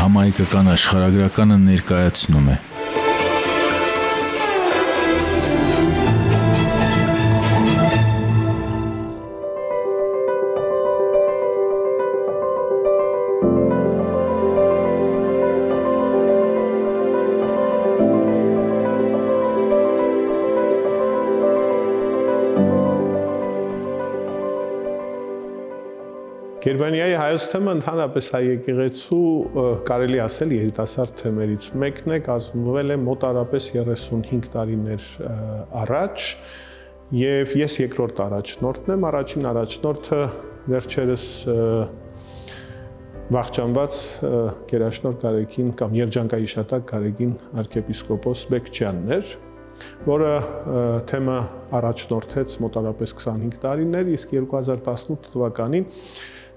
Համահայկական աշխարհագրականը ներկայացնում է։ Գերմանիայի հայոց թեմը ընդհանրապես հայ եկեղեցու կարելի ասել երիտասարդ թեմերից մեկն է, կազմվել է մոտարապես 35 տարիներ առաջ եւ ես երկրորդ առաջնորդն եմ, առաջին առաջնորդը վերջերս վախճանված գերաշնորհ Գարեգին կամ երջանկայիշատակ Գարեգին arczepiskopos Բեկչյանն էր, որը թեմը առաջնորդեց մոտարապես 25 տարիներ, իսկ 2018 թվականին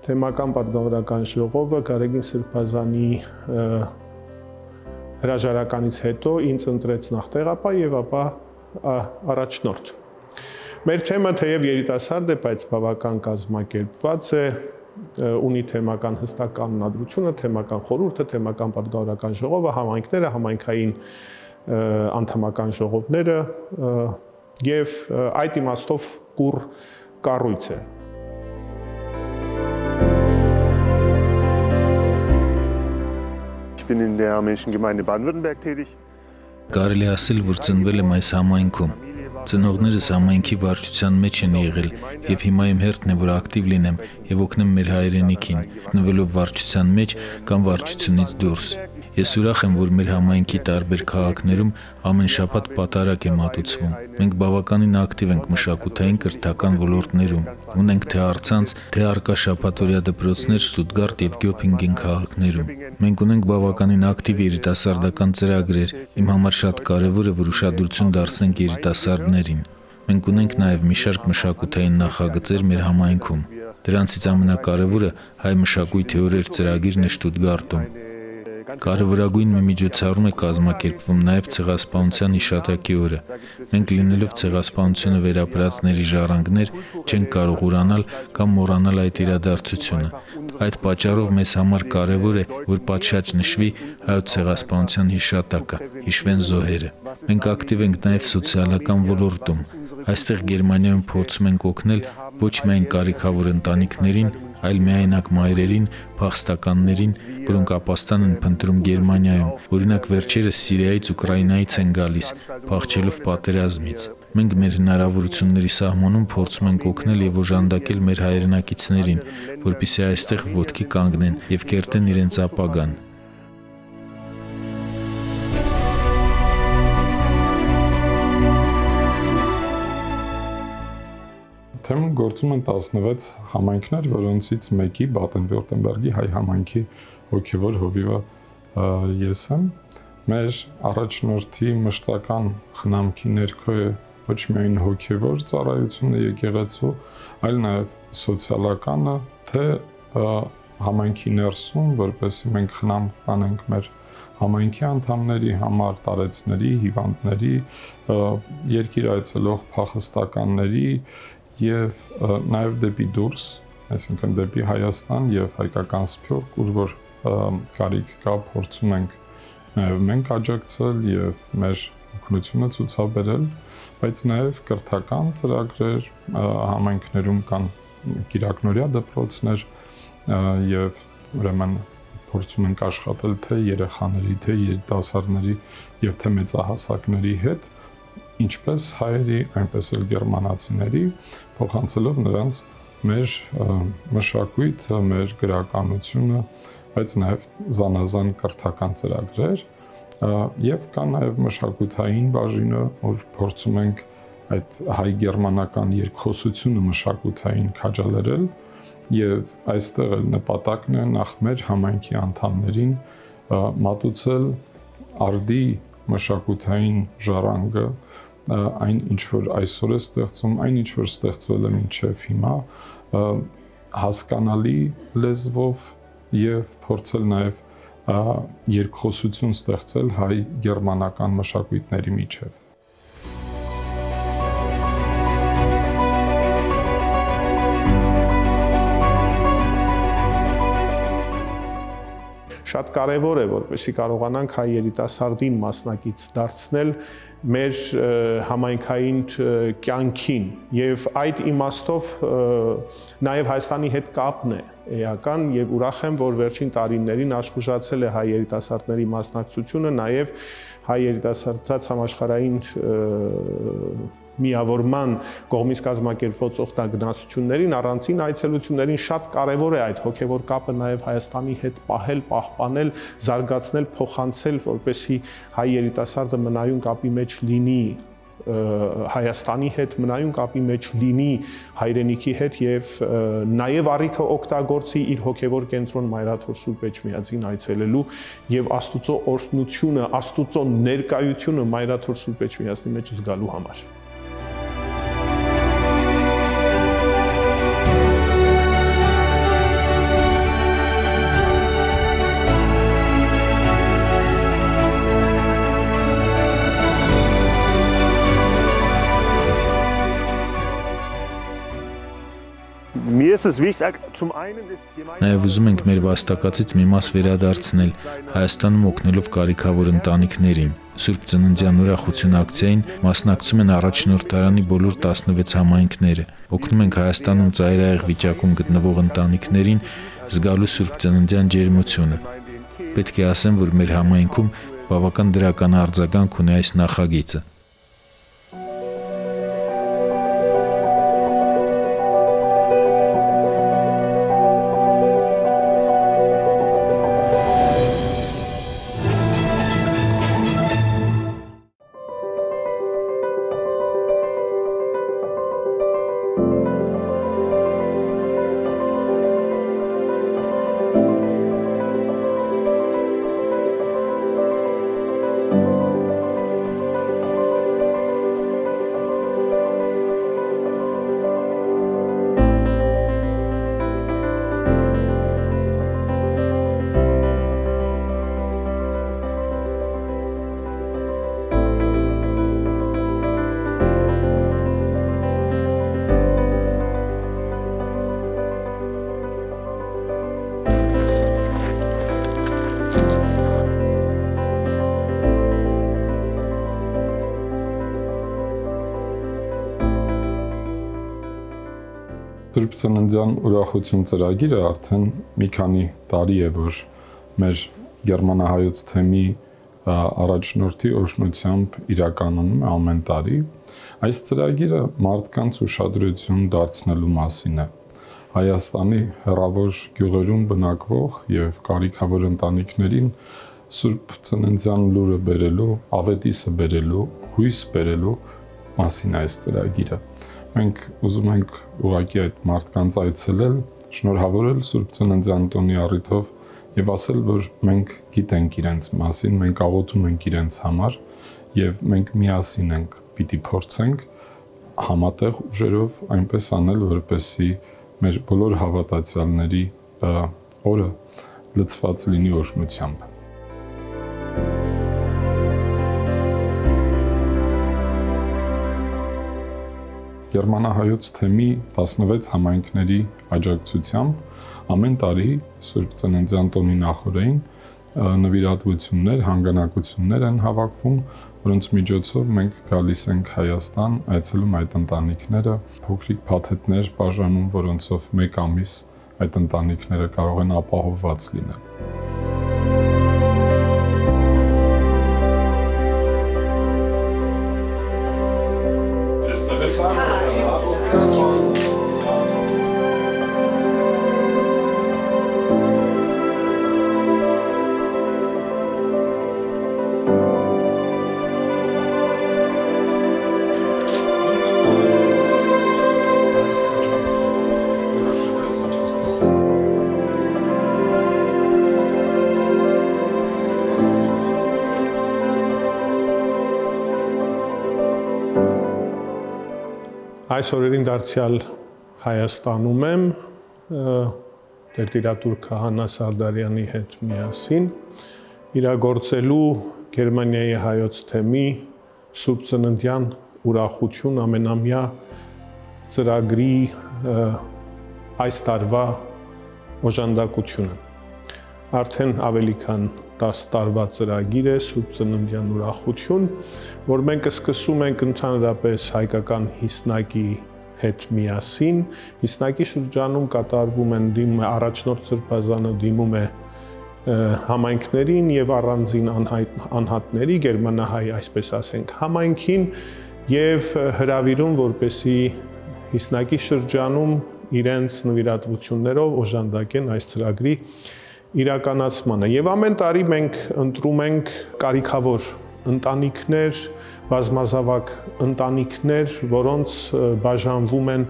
Թեմական պատգամավորական ժողովը Գարեգին Սրբազանի հրաժարականից հետո ինձ ընտրեց նախ տեղապահ եւ ապա առաջնորդ։ Մեր թեմը թեև երիտասարդ է, բայց բավական կազմակերպված է, ունի թեմական հստակ կանոնադրությունը, թեմական խորհուրդը, թեմական պատգամավորական ժողովը, համայնքները, համայնքային անդամական ժողովները եւ այդ իմաստով կուռ կառույց է։ Ich bin in der armenischen Gemeinde Baden-Württemberg tätig. Կարելի ասել, որ ծնվել եմ այս համայնքում։ Ծնողներս համայնքի վարչության մեջ են եղել եւ հիմա իմ հերթն է, որ ակտիվ լինեմ եւ օգնեմ մեր հայրենիքին, գտնվելով վարչության մեջ կամ վարչությունից դուրս։ Ես ուրախ եմ, որ մեր համայնքի տարբեր քաղաքներում ամեն շաբաթ պատարակ է մատուցվում։ Մենք բավականին ակտիվ ենք մշակութային կրթական ոլորտներում։ Ունենք թե առցանց, թե առկա շաբաթօրյա դպրոցներ Շտուտգարտ եւ Գյոփինգեն քաղաքներում։ Մենք ունենք բավականին ակտիվ երիտասարդական ծրագրեր։ Իմ համար շատ կարևոր է, որ ուշադրություն դարձնենք երիտասարդներին։ Մենք ունենք նաև մի շարք մշակութային նախագծեր մեր համայնքում։ Դրանցից ամենակարևորը հայ մշակույթի օրեր ծրագիրն է Շտուտգարտում։ Կարևորագույն մի միջոցառում է կազմակերպվում նաև ցեղասպանության հիշատակի օրը։ Մենք լինելով ցեղասպանությունը վերապրածների ժառանգներ չենք կարող ուրանալ կամ մոռանալ այդ իրադարձությունը։ Այդ պատճառով մեզ համար կարևոր է, որ պատշաճ նշվի հայոց ցեղասպանության հիշատակը, հիշվեն զոհերը։ Մենք ակտիվ ենք նաև սոցիալական ոլորտում։ Այստեղ Գերմանիայում փորձում ենք օգնել ոչ միայն կարիքավոր ընտանիքներին, այլ միայնակ մայրերին, փախստականներին, որոնք ապաստան են փնտրում Գերմանիայում, օրինակ վերջերս Սիրիայից, Ուկրաինայից են գալիս, փախչելով պատերազմից։ Մենք մեր հնարավորությունների սահմանում փորձում ենք օգնել եւ օժանդակել մեր հայրենակիցներին, որպեսզի այստեղ ոտքի կանգնեն եւ կերտեն իրենց ապագան։ Թեման գործում են 16 համայնքներ, որոնցից մեկի Բադեն-Վյուրտեմբերգի հայ համայնքի հոգևոր հովիվը ես եմ։ Մեր առաջնորդի մշտական խնամքի ներքո է ոչ միայն հոգևոր ծառայությունը եկեղեցու, այլ նաև սոցիալականը, թե համայնքի ներսում, որպեսզի մենք խնամք տանենք մեր համայնքի անդամների համար, տարեցների, հիվանդների, երկիր այցելող փախստականների եւ նաեւ դեպի դուրս, այսինքն դեպի Հայաստան եւ հայկական Սփյուռք, ուր որ կարիք կա, փորձում ենք նաեւ մենք աջակցել եւ մեր օգնությունը ցուցաբերել, բայց նաեւ կրթական ծրագրեր համայնքներում կան կիրակնորյա դպրոցներ եւ ուրեմն փորձում ենք աշխատել թե երեխաների, թե երիտասարդների եւ թե մեծահասակների հետ, ինչպես հայերի, այնպես էլ գերմանացիների, փոխանցելով նրանց մեր մշակույթը, մեր գրականությունը, բայց նաև զանազան կրթական ծրագրեր եւ կա նաև մշակութային բաժինը, որ փորձում ենք այդ հայ-գերմանական երկխոսությունը մշակութային քաջալերել եւ այստեղ էլ նպատակն է նախ մեր համայնքի անդամներին մատուցել արդի մշակութային ժառանգը, այն ինչ որ այսօր է ստեղծում, այն ինչ որ ստեղծվել է մինչև հիմա, հասկանալի լեզվով եւ փորձել նաեւ երկխոսություն ստեղծել հայ-գերմանական մշակույթների միջև։ շատ կարևոր է, որպեսզի կարողանանք հայ երիտասարդին մասնակից դարձնել մեր համայնքային կյանքին եւ այդ իմաստով նաեւ Հայաստանի հետ կապն է էական եւ ուրախ եմ, որ վերջին տարիներին աշխուժացել է հայ երիտասարդների մասնակցությունը նաեւ հայ երիտասարդաց համաշխարհային միավորման կողմից կազմակերպված օգտագնացություններին, առանցին այցելություններին շատ կարևոր է այդ հոգևոր կապը նաև Հայաստանի հետ պահել, պահպանել, զարգացնել, փոխանցել, որպեսզի հայ երիտասարդը մնայուն կապի մեջ լինի Հայաստանի հետ, մնայուն կապի մեջ լինի հայրենիքի հետ եւ նաեւ առիթը օգտագործի իր հոգևոր կենտրոն Մայրաթոր Սուրբ Էջմիածին այցելելու եւ Աստուծո օրհնությունը, Աստուծո ներկայությունը Մայրաթոր Սուրբ Էջմիածնի մեջ զգալու համար։ Նաև ուզում ենք մեր վաստակածից մի մաս վերադարձնել Հայաստանում օգնելով կարիքավոր ընտանիքներին։ Սուրբ Ծննդյան ուրախություն ակցիային մասնակցում են առաջնորդարանի բոլոր 16 համայնքները։ Օգնում ենք Հայաստանում ծայրահեղ վիճակում գտնվող ընտանիքներին զգալու Սուրբ Ծննդյան ջերմությունը։ Պետք է ասեմ, որ մեր համայնքում բավական դրական արձագանք ունի այս նախագիծը։ Սուրբ Ծննդյան ուրախություն ծրագիրը արդեն մի քանի տարի է, որ մեր գերմանահայոց թեմի առաջնորդի օրհնությամբ իրականում է ամեն տարի։ Այս ծրագիրը մարդկանց ուշադրություն դարձնելու մասին է։ Հայաստանի հեռավոր գյուղերում բնակվող եւ կարիքավոր ընտանիքներին Սուրբ Ծննդյան լուրը բերելու, ավետիսը բերելու, հույս բերելու մասին է այս ծրագիրը։ Մենք ուզում ենք ուղղակի այդ մարդկանց այցելել, շնորհավորել Սուրբ Ծննդյան տոնի առիթով եւ ասել, որ մենք գիտենք իրենց մասին, մենք աղոթում ենք իրենց համար եւ մենք միասին ենք պիտի փորձենք համատեղ ուժերով այնպես անել, որպեսզի մեր բոլոր հավատացյալների օրը լցված լինի օրհնությամբ։ Գերմանահայոց թեմի 16 համայնքների աջակցությամբ ամեն տարի Սուրբ Ծննդյան տոնի նախօրեին նվիրատվություններ, հանգանակություններ են հավաքվում, որոնց միջոցով մենք գալիս ենք Հայաստան, այցելում այդ ընտանիքները, փոքրիկ փաթեթներ բաժանում, որոնցով մեկ ամիս այդ ընտանիքները կարող են ապահովված լինել։ Այս օրերին դարձյալ Հայաստանում եմ Տեր-Տիրատուր Քահանա Սարդարյանի հետ միասին իրագործելու Գերմանիայի հայոց թեմի Սուրբ Ծննդյան ուրախություն ամենամյա ծրագրի այս տարվա օժանդակությունը։ արդեն ավելի քան 10 տարվա ծրագիր է Սուրբ Ծննդյան ուրախություն, որ մենք սկսում ենք ընդհանրապես հայկական հիսնակի հետ միասին։ Հիսնակի շրջանում կատարվում են դիմում է առաջնորդ սրբազանը դիմում է համայնքներին եւ առանձին անհատների գերմանահայ, այսպես ասենք, համայնքին եւ հրավիրում, որպեսի հիսնակի շրջանում իրենց նվիրատվություններով օժանդակեն այս ծրագրի իրականացմանը։ Եվ ամեն տարի մենք ընտրում ենք կարիքավոր ընտանիքներ, բազմազավակ ընտանիքներ, որոնց բաժանվում են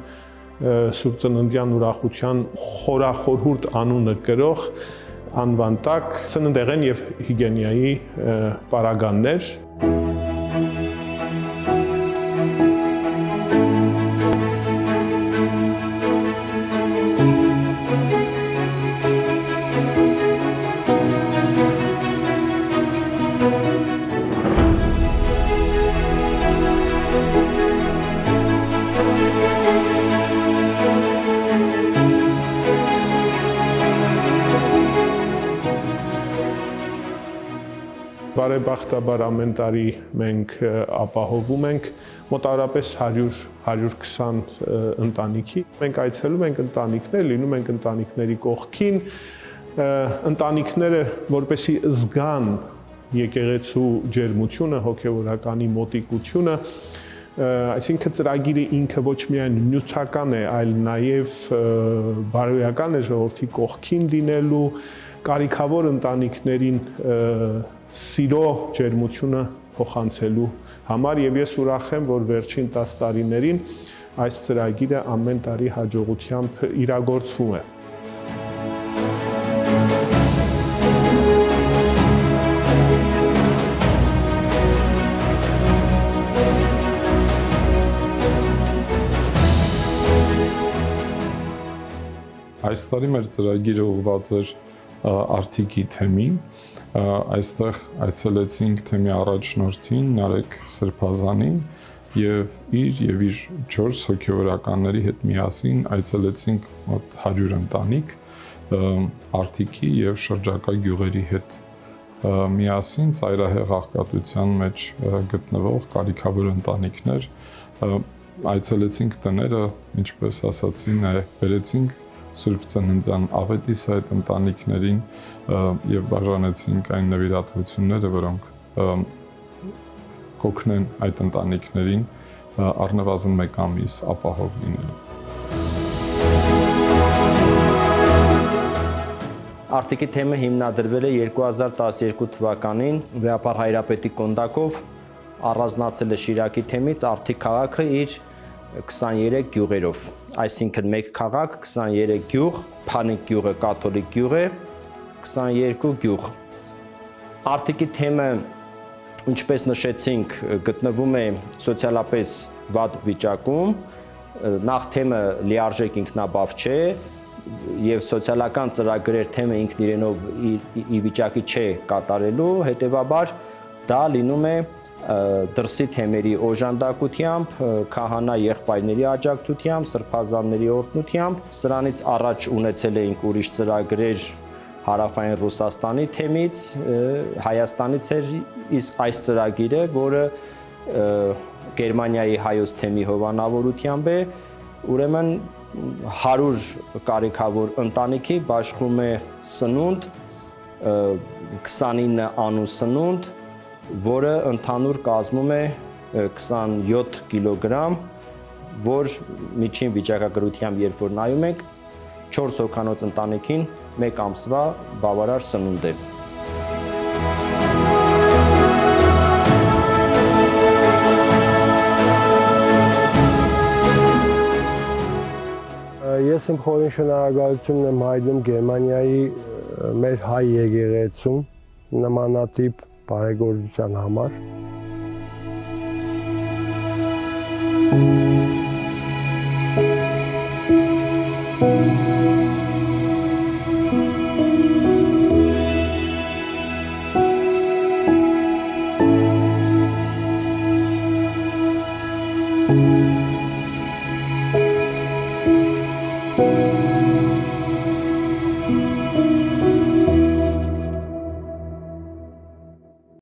Սուրբ Ծննդյան ուրախության խորախորհուրդ անունը կրող անվան տակ ծննդեղեն եւ հիգիենայի պարագաներ։ Բարեբախտաբար ամեն տարի մենք ապահովում ենք մոտավորապես 100-120 ընտանիքի։ Մենք այցելում ենք ընտանիքներ, լինում ենք ընտանիքների կողքին, ընտանիքները որպեսզի զգան եկեղեցու ջերմությունը, հոգևորականի մոտիկությունը, այսինքն ծրագիրը ինքը ոչ միայն նյութական է, այլ նաև բարոյական է ժողովրդի կողքին լինելու, կարիքավոր ընտանիքներին սիրո ջերմությունը փոխանցելու համար եւ ես ուրախ եմ, որ վերջին 10 տարիներին այս ծրագիրը ամեն տարի հաջողությամբ իրագործվում է։ Այս տարի մեր ծրագիրը ուղղված էր արդիկի թեմին։ Այստեղ այցելեցինք թեմի առաջնորդին Նարեկ Սրբազանին եւ իր 4 հոգեվորականների հետ միասին այցելեցինք մոտ 100 ընտանիք արդիկի եւ շրջակա գյուղերի հետ միասին ծայրահեղ աղքատության մեջ գտնվող կարիքավոր ընտանիքներ այցելեցինք տները, ինչպես ասացի, բերեցինք Սուրբ Ծննդյան աղետիս այդ ընտանիքներին եւ բաժանեցինք այն նվիրատվությունները, որոնք կօգնեն այդ ընտանիքներին առնվազն 1 ամիս ապահով լինելու։ Արդիկի թեմը հիմնադրվել է 2012 թվականին Վեապար Հայրապետի կոնդակով, առանձնացել է Շիրակի թեմից Արդիկ քաղաքը իր 23 գյուղերով, այսինքն 1 քաղաք, 23 գյուղ, Փանիկ գյուղը կաթոլիկ գյուղ է, 22 գյուղ։ Արդիկի թեմը, ինչպես նշեցինք, գտնվում է սոցիալապես վատ վիճակում, նախ թեմը լիարժեք ինքնաբավ չէ եւ սոցիալական ծրագրեր թեմը ինքն իրենով ի վիճակի չէ կատարելու, հետեւաբար դա լինում է դրսի թեմերի օժանդակությամբ, քահանա եղբայրների աջակցությամբ, սրբազանների օրհնությամբ, սրանից առաջ ունեցել էինք ուրիշ ծրագրեր Հարավային Ռուսաստանի թեմից, Հայաստանից էր իսկ այս ծրագիրը, որը Գերմանիայի հայոց թեմի հովանավորությամբ է, ուրեմն 100 կարիքավոր ընտանիքի բաշխում է սնունդ, 29 անուն սնունդ, որը ընդհանուր կազմում է 27 կիլոգրամ, որ միջին վիճակագրությամբ երբ որ նայում ենք 4 հոգանոց ընտանիքին 1 ամսվա բավարար սնունդ է։ Ես իմ խորին շնորհակալությունն եմ հայտնում Գերմանիայի մեր հայ եկեղեցուն նմանատիպ բարեգործության համար։